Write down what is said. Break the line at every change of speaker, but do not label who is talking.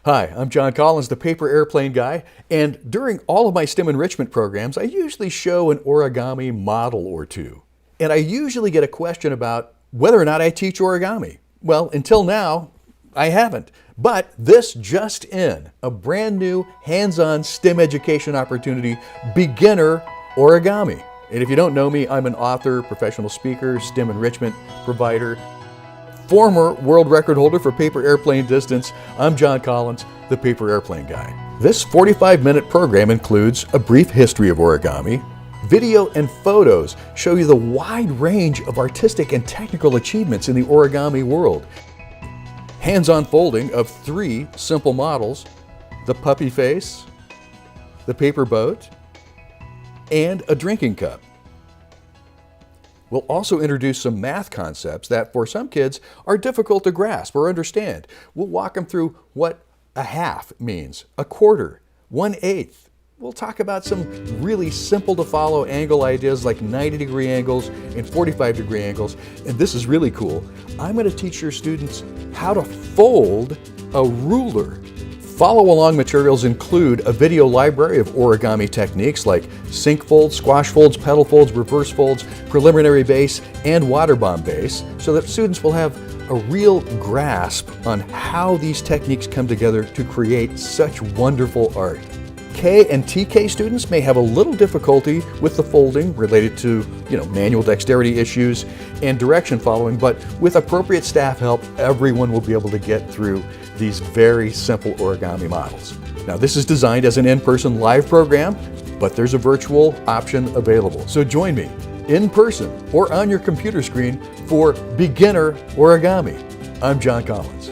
Hi, I'm John Collins, the paper airplane guy, and during all of my STEM enrichment programs, I usually show an origami model or two. And I usually get a question about whether or not I teach origami. Well, until now, I haven't. But this just in, a brand new hands-on STEM education opportunity, beginner origami. And if you don't know me, I'm an author, professional speaker, STEM enrichment provider, former world record holder for paper airplane distance. I'm John Collins, the paper airplane guy. This 45-minute program includes a brief history of origami. Video and photos show you the wide range of artistic and technical achievements in the origami world. Hands-on folding of 3 simple models: the puppy face, the paper boat, and a drinking cup. We'll also introduce some math concepts that for some kids are difficult to grasp or understand. We'll walk them through what a half means, a quarter, 1/8. We'll talk about some really simple to follow angle ideas like 90-degree angles and 45-degree angles. And this is really cool. I'm going to teach your students how to fold a ruler. Follow-along materials include a video library of origami techniques like sink folds, squash folds, petal folds, reverse folds, preliminary base, and water bomb base, so that students will have a real grasp on how these techniques come together to create such wonderful art. K and TK students may have a little difficulty with the folding related to, manual dexterity issues and direction following, but with appropriate staff help, everyone will be able to get through these very simple origami models. Now, this is designed as an in-person live program, but there's a virtual option available. So join me in person or on your computer screen for beginner origami. I'm John Collins.